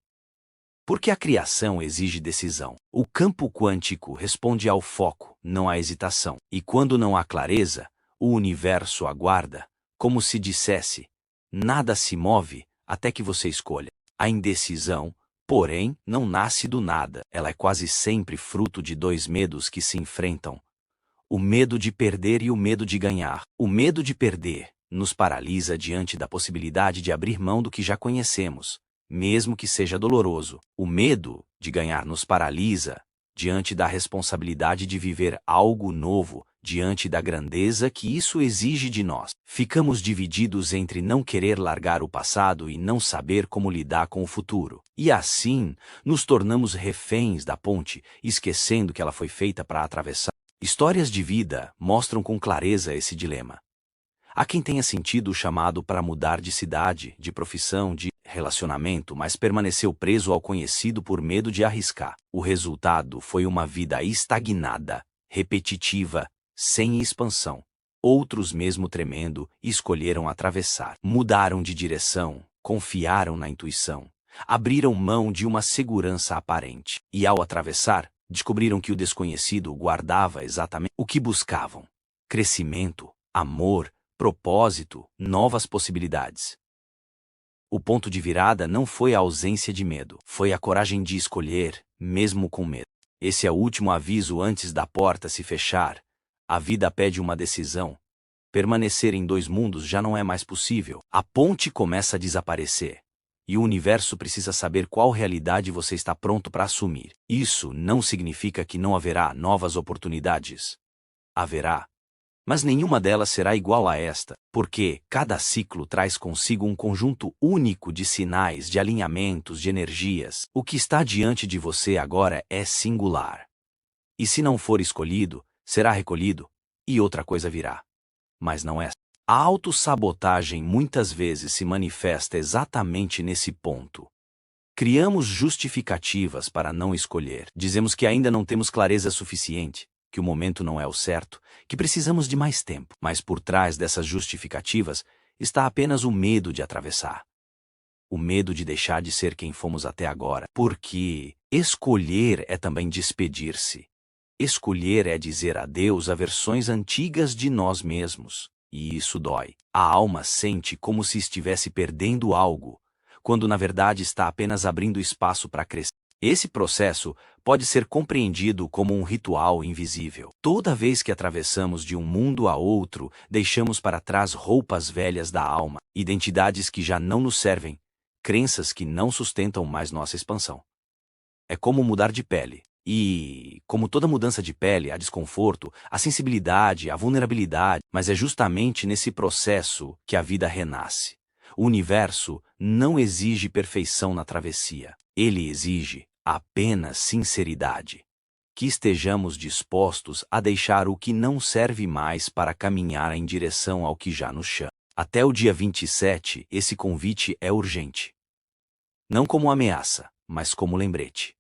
Porque a criação exige decisão. O campo quântico responde ao foco, não à hesitação. E quando não há clareza, o universo aguarda, como se dissesse: nada se move até que você escolha. A indecisão, porém, não nasce do nada. Ela é quase sempre fruto de dois medos que se enfrentam: o medo de perder e o medo de ganhar. O medo de perder nos paralisa diante da possibilidade de abrir mão do que já conhecemos, mesmo que seja doloroso. O medo de ganhar nos paralisa diante da responsabilidade de viver algo novo, diante da grandeza que isso exige de nós. Ficamos divididos entre não querer largar o passado e não saber como lidar com o futuro. E assim, nos tornamos reféns da ponte, esquecendo que ela foi feita para atravessar. Histórias de vida mostram com clareza esse dilema. Há quem tenha sentido o chamado para mudar de cidade, de profissão, de relacionamento, mas permaneceu preso ao conhecido por medo de arriscar. O resultado foi uma vida estagnada, repetitiva, sem expansão. Outros, mesmo tremendo, escolheram atravessar. Mudaram de direção, confiaram na intuição, abriram mão de uma segurança aparente. E ao atravessar, descobriram que o desconhecido guardava exatamente o que buscavam: crescimento, amor, propósito, novas possibilidades. O ponto de virada não foi a ausência de medo, foi a coragem de escolher, mesmo com medo. Esse é o último aviso antes da porta se fechar. A vida pede uma decisão. Permanecer em dois mundos já não é mais possível. A ponte começa a desaparecer. E o universo precisa saber qual realidade você está pronto para assumir. Isso não significa que não haverá novas oportunidades. Haverá. Mas nenhuma delas será igual a esta, porque cada ciclo traz consigo um conjunto único de sinais, de alinhamentos, de energias. O que está diante de você agora é singular. E se não for escolhido, será recolhido, e outra coisa virá. Mas não é. A autossabotagem muitas vezes se manifesta exatamente nesse ponto. Criamos justificativas para não escolher. Dizemos que ainda não temos clareza suficiente, que o momento não é o certo, que precisamos de mais tempo. Mas por trás dessas justificativas está apenas o medo de atravessar. O medo de deixar de ser quem fomos até agora. Porque escolher é também despedir-se. Escolher é dizer adeus a versões antigas de nós mesmos. E isso dói. A alma sente como se estivesse perdendo algo, quando na verdade está apenas abrindo espaço para crescer. Esse processo pode ser compreendido como um ritual invisível. Toda vez que atravessamos de um mundo a outro, deixamos para trás roupas velhas da alma, identidades que já não nos servem, crenças que não sustentam mais nossa expansão. É como mudar de pele. E, como toda mudança de pele, há desconforto, há sensibilidade, há vulnerabilidade, mas é justamente nesse processo que a vida renasce. O universo não exige perfeição na travessia. Ele exige apenas sinceridade. Que estejamos dispostos a deixar o que não serve mais para caminhar em direção ao que já nos chama. Até o dia 27, esse convite é urgente. Não como ameaça, mas como lembrete.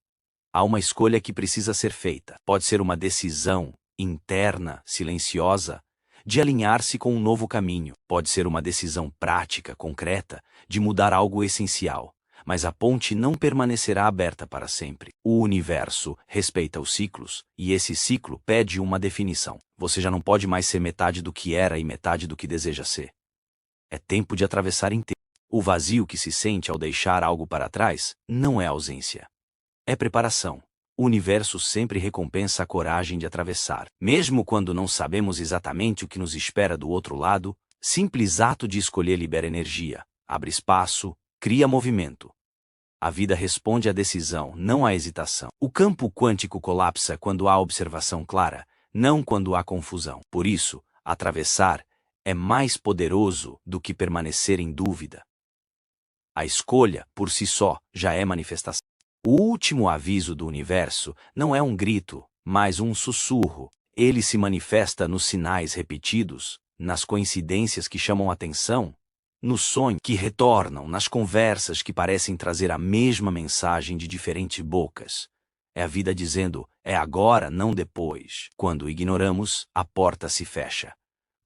Há uma escolha que precisa ser feita. Pode ser uma decisão interna, silenciosa, de alinhar-se com um novo caminho. Pode ser uma decisão prática, concreta, de mudar algo essencial. Mas a ponte não permanecerá aberta para sempre. O universo respeita os ciclos, e esse ciclo pede uma definição. Você já não pode mais ser metade do que era e metade do que deseja ser. É tempo de atravessar inteiro. O vazio que se sente ao deixar algo para trás não é ausência. É preparação. O universo sempre recompensa a coragem de atravessar. Mesmo quando não sabemos exatamente o que nos espera do outro lado, simples ato de escolher libera energia, abre espaço, cria movimento. A vida responde à decisão, não à hesitação. O campo quântico colapsa quando há observação clara, não quando há confusão. Por isso, atravessar é mais poderoso do que permanecer em dúvida. A escolha, por si só, já é manifestação. O último aviso do universo não é um grito, mas um sussurro. Ele se manifesta nos sinais repetidos, nas coincidências que chamam atenção, nos sonhos que retornam, nas conversas que parecem trazer a mesma mensagem de diferentes bocas. É a vida dizendo, é agora, não depois. Quando ignoramos, a porta se fecha.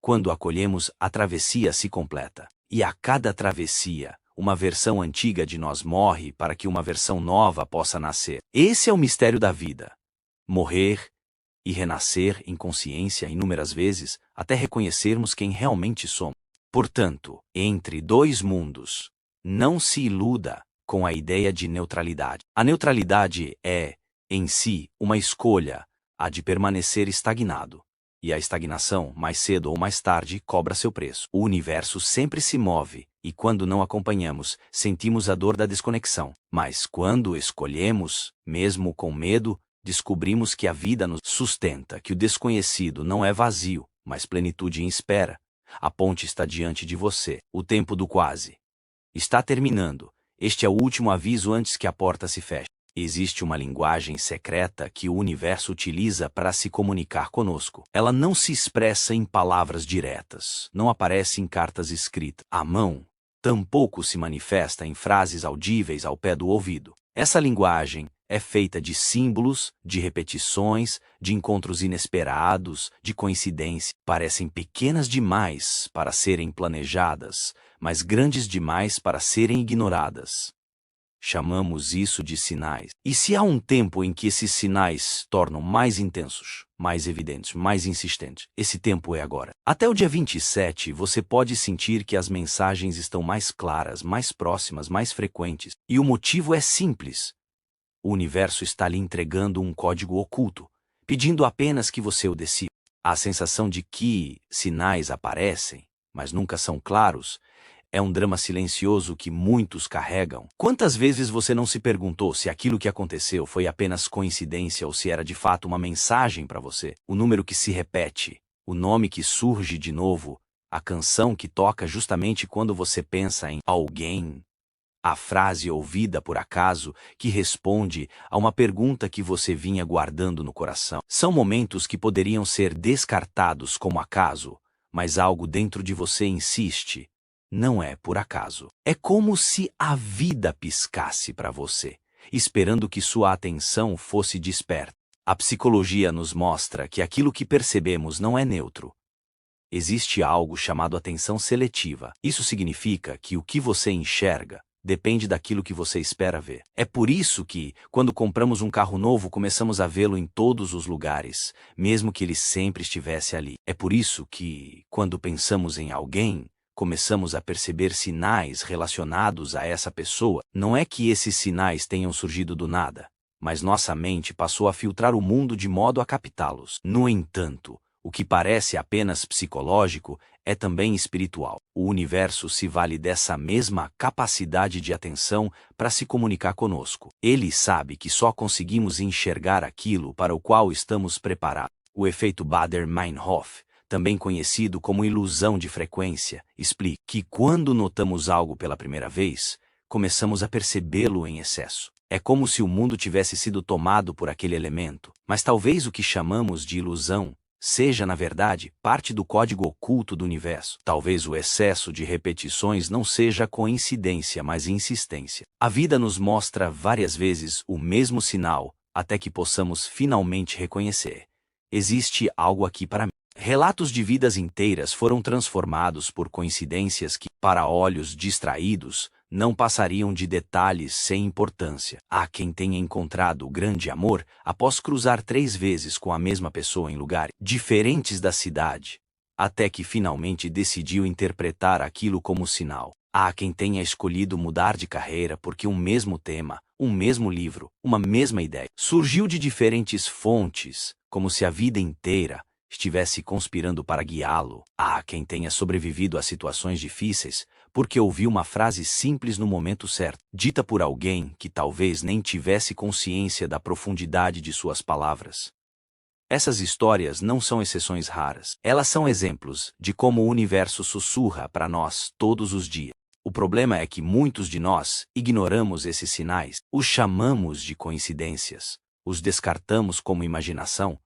Quando acolhemos, a travessia se completa. E a cada travessia, uma versão antiga de nós morre para que uma versão nova possa nascer. Esse é o mistério da vida. Morrer e renascer em consciência inúmeras vezes, até reconhecermos quem realmente somos. Portanto, entre dois mundos, não se iluda com a ideia de neutralidade. A neutralidade é, em si, uma escolha, a de permanecer estagnado. E a estagnação, mais cedo ou mais tarde, cobra seu preço. O universo sempre se move, e quando não acompanhamos, sentimos a dor da desconexão. Mas quando escolhemos, mesmo com medo, descobrimos que a vida nos sustenta, que o desconhecido não é vazio, mas plenitude em espera. A ponte está diante de você. O tempo do quase está terminando. Este é o último aviso antes que a porta se feche. Existe uma linguagem secreta que o universo utiliza para se comunicar conosco. Ela não se expressa em palavras diretas, não aparece em cartas escritas à mão, tampouco se manifesta em frases audíveis ao pé do ouvido. Essa linguagem é feita de símbolos, de repetições, de encontros inesperados, de coincidência. Parecem pequenas demais para serem planejadas, mas grandes demais para serem ignoradas. Chamamos isso de sinais. E se há um tempo em que esses sinais tornam mais intensos, mais evidentes, mais insistentes, esse tempo é agora. Até o dia 27, você pode sentir que as mensagens estão mais claras, mais próximas, mais frequentes. E o motivo é simples. O universo está lhe entregando um código oculto, pedindo apenas que você o decifre. A sensação de que sinais aparecem, mas nunca são claros, é um drama silencioso que muitos carregam. Quantas vezes você não se perguntou se aquilo que aconteceu foi apenas coincidência ou se era de fato uma mensagem para você? O número que se repete, o nome que surge de novo, a canção que toca justamente quando você pensa em alguém, a frase ouvida por acaso que responde a uma pergunta que você vinha guardando no coração. São momentos que poderiam ser descartados como acaso, mas algo dentro de você insiste. Não é por acaso. É como se a vida piscasse para você, esperando que sua atenção fosse desperta. A psicologia nos mostra que aquilo que percebemos não é neutro. Existe algo chamado atenção seletiva. Isso significa que o que você enxerga depende daquilo que você espera ver. É por isso que, quando compramos um carro novo, começamos a vê-lo em todos os lugares, mesmo que ele sempre estivesse ali. É por isso que, quando pensamos em alguém, começamos a perceber sinais relacionados a essa pessoa. Não é que esses sinais tenham surgido do nada, mas nossa mente passou a filtrar o mundo de modo a captá-los. No entanto, o que parece apenas psicológico é também espiritual. O universo se vale dessa mesma capacidade de atenção para se comunicar conosco. Ele sabe que só conseguimos enxergar aquilo para o qual estamos preparados. O efeito Baader-Meinhof, também conhecido como ilusão de frequência, explica que quando notamos algo pela primeira vez, começamos a percebê-lo em excesso. É como se o mundo tivesse sido tomado por aquele elemento, mas talvez o que chamamos de ilusão seja, na verdade, parte do código oculto do universo. Talvez o excesso de repetições não seja coincidência, mas insistência. A vida nos mostra várias vezes o mesmo sinal, até que possamos finalmente reconhecer. Existe algo aqui para mim. Relatos de vidas inteiras foram transformados por coincidências que, para olhos distraídos, não passariam de detalhes sem importância. Há quem tenha encontrado o grande amor após cruzar 3 vezes com a mesma pessoa em lugares diferentes da cidade, até que finalmente decidiu interpretar aquilo como sinal. Há quem tenha escolhido mudar de carreira porque um mesmo tema, um mesmo livro, uma mesma ideia surgiu de diferentes fontes, como se a vida inteira estivesse conspirando para guiá-lo. Há quem tenha sobrevivido a situações difíceis porque ouviu uma frase simples no momento certo, dita por alguém que talvez nem tivesse consciência da profundidade de suas palavras. Essas histórias não são exceções raras. Elas são exemplos de como o universo sussurra para nós todos os dias. O problema é que muitos de nós ignoramos esses sinais, os chamamos de coincidências, os descartamos como imaginação,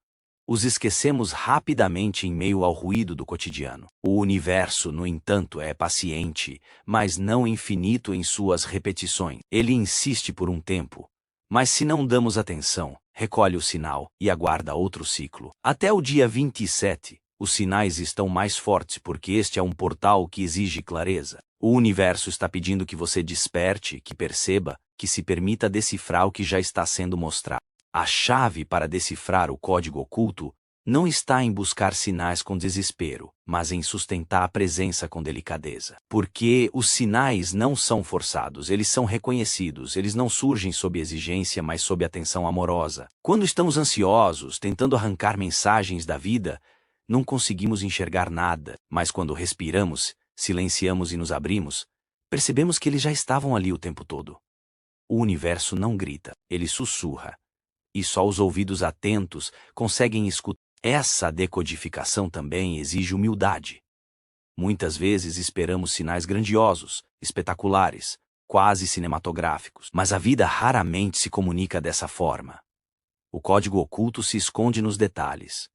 os esquecemos rapidamente em meio ao ruído do cotidiano. O universo, no entanto, é paciente, mas não infinito em suas repetições. Ele insiste por um tempo, mas se não damos atenção, recolhe o sinal e aguarda outro ciclo. Até o dia 27, os sinais estão mais fortes porque este é um portal que exige clareza. O universo está pedindo que você desperte, que perceba, que se permita decifrar o que já está sendo mostrado. A chave para decifrar o código oculto não está em buscar sinais com desespero, mas em sustentar a presença com delicadeza. Porque os sinais não são forçados, eles são reconhecidos, eles não surgem sob exigência, mas sob atenção amorosa. Quando estamos ansiosos, tentando arrancar mensagens da vida, não conseguimos enxergar nada, mas quando respiramos, silenciamos e nos abrimos, percebemos que eles já estavam ali o tempo todo. O universo não grita, ele sussurra. E só os ouvidos atentos conseguem escutar. Essa decodificação também exige humildade. Muitas vezes esperamos sinais grandiosos, espetaculares, quase cinematográficos, mas a vida raramente se comunica dessa forma. O código oculto se esconde nos detalhes.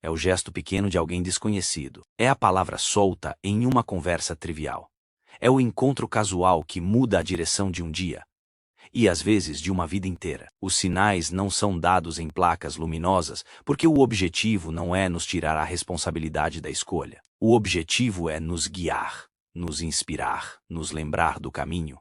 É o gesto pequeno de alguém desconhecido. É a palavra solta em uma conversa trivial. É o encontro casual que muda a direção de um dia. E às vezes de uma vida inteira. Os sinais não são dados em placas luminosas, porque o objetivo não é nos tirar a responsabilidade da escolha. O objetivo é nos guiar, nos inspirar, nos lembrar do caminho,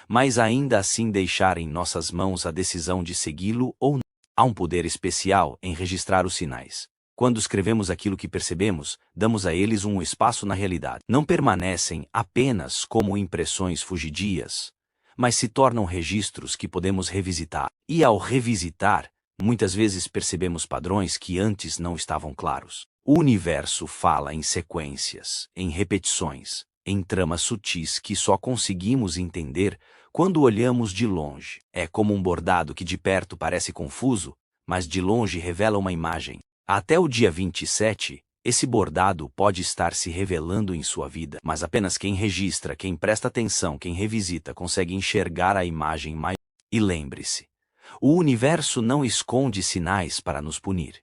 mas ainda assim deixar em nossas mãos a decisão de segui-lo ou não. Há um poder especial em registrar os sinais. Quando escrevemos aquilo que percebemos, damos a eles um espaço na realidade. Não permanecem apenas como impressões fugidias, mas se tornam registros que podemos revisitar. E ao revisitar, muitas vezes percebemos padrões que antes não estavam claros. O universo fala em sequências, em repetições, em tramas sutis que só conseguimos entender quando olhamos de longe. É como um bordado que de perto parece confuso, mas de longe revela uma imagem. Até o dia 27, esse bordado pode estar se revelando em sua vida, mas apenas quem registra, quem presta atenção, quem revisita, consegue enxergar a imagem maior. E lembre-se, o universo não esconde sinais para nos punir.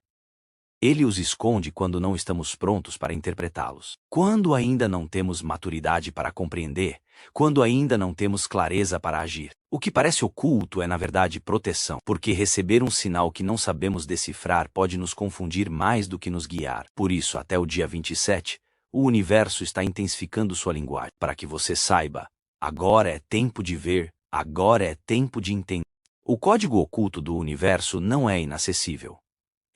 Ele os esconde quando não estamos prontos para interpretá-los. Quando ainda não temos maturidade para compreender, quando ainda não temos clareza para agir. O que parece oculto é na verdade proteção, porque receber um sinal que não sabemos decifrar pode nos confundir mais do que nos guiar. Por isso, até o dia 27, o universo está intensificando sua linguagem, para que você saiba, agora é tempo de ver, agora é tempo de entender. O código oculto do universo não é inacessível.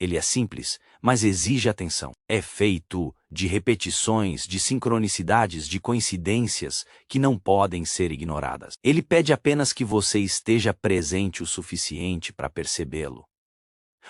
Ele é simples, mas exige atenção. É feito de repetições, de sincronicidades, de coincidências que não podem ser ignoradas. Ele pede apenas que você esteja presente o suficiente para percebê-lo.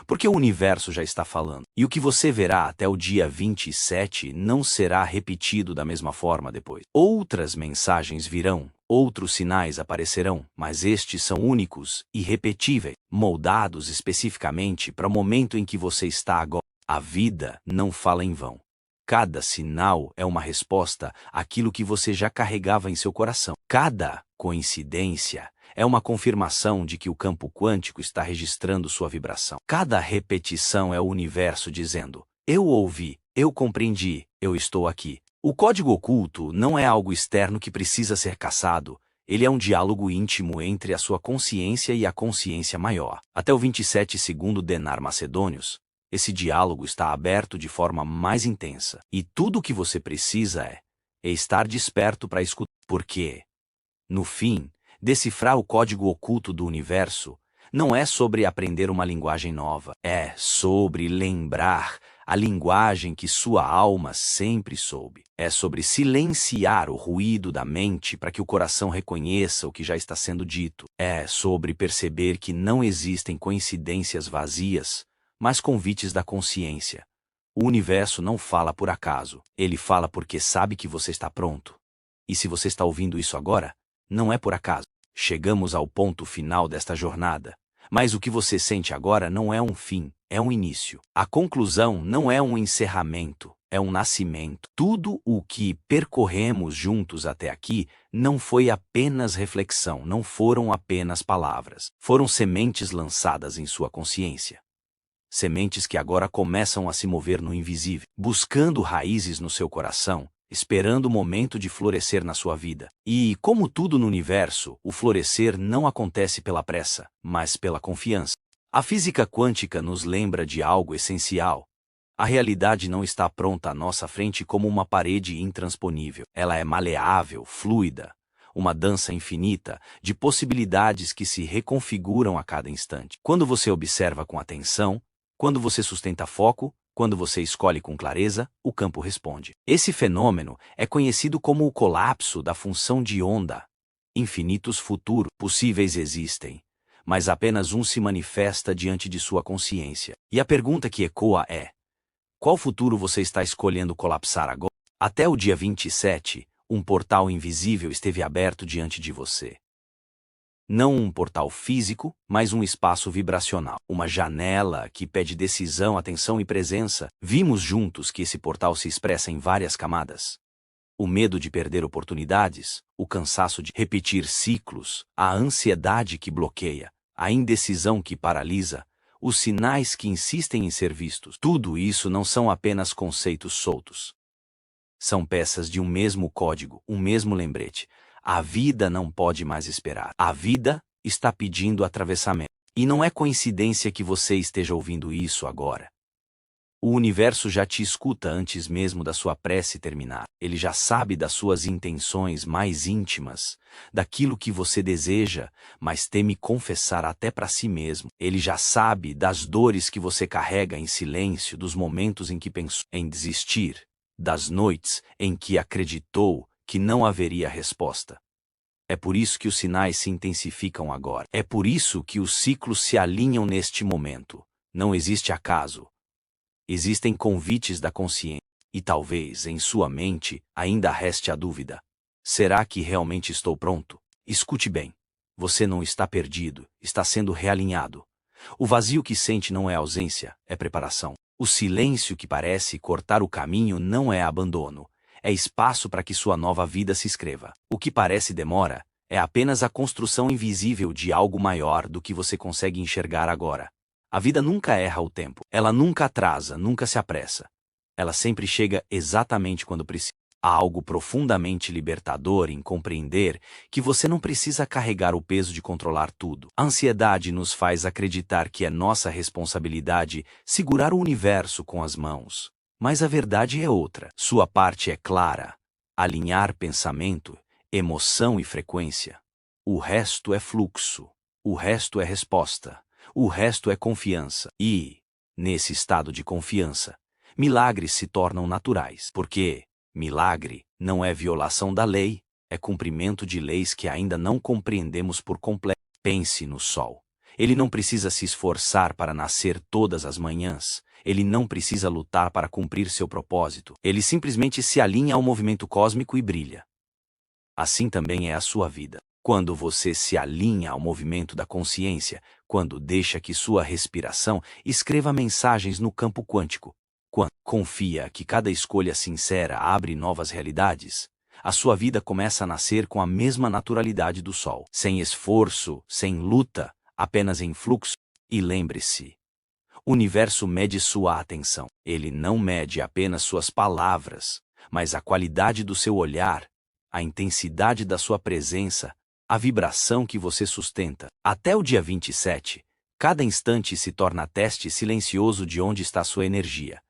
Porque o universo já está falando. E o que você verá até o dia 27 não será repetido da mesma forma depois. Outras mensagens virão, outros sinais aparecerão, mas estes são únicos, irrepetíveis, moldados especificamente para o momento em que você está agora. A vida não fala em vão. Cada sinal é uma resposta àquilo que você já carregava em seu coração. Cada coincidência é uma confirmação de que o campo quântico está registrando sua vibração. Cada repetição é o universo dizendo: eu ouvi, eu compreendi, eu estou aqui. O código oculto não é algo externo que precisa ser caçado, ele é um diálogo íntimo entre a sua consciência e a consciência maior. Até o 27 segundo Denar Macedônios, esse diálogo está aberto de forma mais intensa. E tudo o que você precisa é estar desperto para escutar. Porque, no fim, decifrar o código oculto do universo não é sobre aprender uma linguagem nova, é sobre lembrar a linguagem que sua alma sempre soube. É sobre silenciar o ruído da mente para que o coração reconheça o que já está sendo dito. É sobre perceber que não existem coincidências vazias, mas convites da consciência. O universo não fala por acaso, ele fala porque sabe que você está pronto. E se você está ouvindo isso agora, não é por acaso. Chegamos ao ponto final desta jornada, mas o que você sente agora não é um fim, é um início. A conclusão não é um encerramento, é um nascimento. Tudo o que percorremos juntos até aqui não foi apenas reflexão, não foram apenas palavras. Foram sementes lançadas em sua consciência. Sementes que agora começam a se mover no invisível, buscando raízes no seu coração, esperando o momento de florescer na sua vida. E, como tudo no universo, o florescer não acontece pela pressa, mas pela confiança. A física quântica nos lembra de algo essencial. A realidade não está pronta à nossa frente como uma parede intransponível. Ela é maleável, fluida, uma dança infinita de possibilidades que se reconfiguram a cada instante. Quando você observa com atenção, quando você sustenta foco, quando você escolhe com clareza, o campo responde. Esse fenômeno é conhecido como o colapso da função de onda. Infinitos futuros possíveis existem, mas apenas um se manifesta diante de sua consciência. E a pergunta que ecoa é: qual futuro você está escolhendo colapsar agora? Até o dia 27, um portal invisível esteve aberto diante de você. Não um portal físico, mas um espaço vibracional. Uma janela que pede decisão, atenção e presença. Vimos juntos que esse portal se expressa em várias camadas. O medo de perder oportunidades, o cansaço de repetir ciclos, a ansiedade que bloqueia, a indecisão que paralisa, os sinais que insistem em ser vistos. Tudo isso não são apenas conceitos soltos. São peças de um mesmo código, um mesmo lembrete. A vida não pode mais esperar. A vida está pedindo atravessamento. E não é coincidência que você esteja ouvindo isso agora. O universo já te escuta antes mesmo da sua prece terminar. Ele já sabe das suas intenções mais íntimas, daquilo que você deseja, mas teme confessar até para si mesmo. Ele já sabe das dores que você carrega em silêncio, dos momentos em que pensou em desistir, das noites em que acreditou que não haveria resposta. É por isso que os sinais se intensificam agora. É por isso que os ciclos se alinham neste momento. Não existe acaso. Existem convites da consciência. E talvez, em sua mente, ainda reste a dúvida. Será que realmente estou pronto? Escute bem. Você não está perdido, está sendo realinhado. O vazio que sente não é ausência, é preparação. O silêncio que parece cortar o caminho não é abandono. É espaço para que sua nova vida se escreva. O que parece demora é apenas a construção invisível de algo maior do que você consegue enxergar agora. A vida nunca erra o tempo. Ela nunca atrasa, nunca se apressa. Ela sempre chega exatamente quando precisa. Há algo profundamente libertador em compreender que você não precisa carregar o peso de controlar tudo. A ansiedade nos faz acreditar que é nossa responsabilidade segurar o universo com as mãos. Mas a verdade é outra. Sua parte é clara: alinhar pensamento, emoção e frequência. O resto é fluxo. O resto é resposta. O resto é confiança. E, nesse estado de confiança, milagres se tornam naturais. Porque milagre não é violação da lei, é cumprimento de leis que ainda não compreendemos por completo. Pense no sol. Ele não precisa se esforçar para nascer todas as manhãs. Ele não precisa lutar para cumprir seu propósito. Ele simplesmente se alinha ao movimento cósmico e brilha. Assim também é a sua vida. Quando você se alinha ao movimento da consciência, quando deixa que sua respiração escreva mensagens no campo quântico, quando confia que cada escolha sincera abre novas realidades, a sua vida começa a nascer com a mesma naturalidade do sol. Sem esforço, sem luta, apenas em fluxo. E lembre-se, o universo mede sua atenção. Ele não mede apenas suas palavras, mas a qualidade do seu olhar, a intensidade da sua presença, a vibração que você sustenta. Até o dia 27, cada instante se torna teste silencioso de onde está sua energia.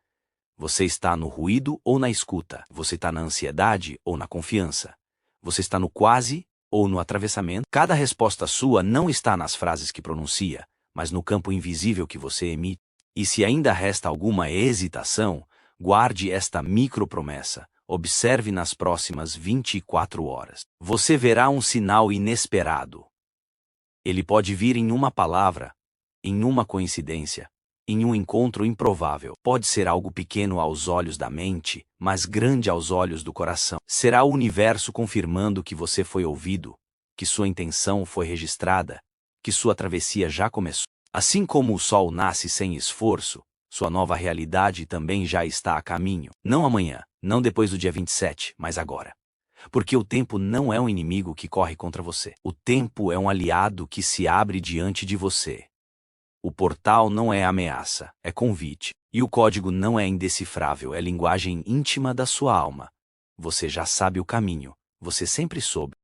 Você está no ruído ou na escuta? Você está na ansiedade ou na confiança? Você está no quase ou no atravessamento? Cada resposta sua não está nas frases que pronuncia, mas no campo invisível que você emite. E se ainda resta alguma hesitação, guarde esta micropromessa. Observe nas próximas 24 horas. Você verá um sinal inesperado. Ele pode vir em uma palavra, em uma coincidência, em um encontro improvável. Pode ser algo pequeno aos olhos da mente, mas grande aos olhos do coração. Será o universo confirmando que você foi ouvido, que sua intenção foi registrada, que sua travessia já começou. Assim como o sol nasce sem esforço, sua nova realidade também já está a caminho. Não amanhã, não depois do dia 27, mas agora. Porque o tempo não é um inimigo que corre contra você. O tempo é um aliado que se abre diante de você. O portal não é ameaça, é convite. E o código não é indecifrável, é linguagem íntima da sua alma. Você já sabe o caminho, você sempre soube.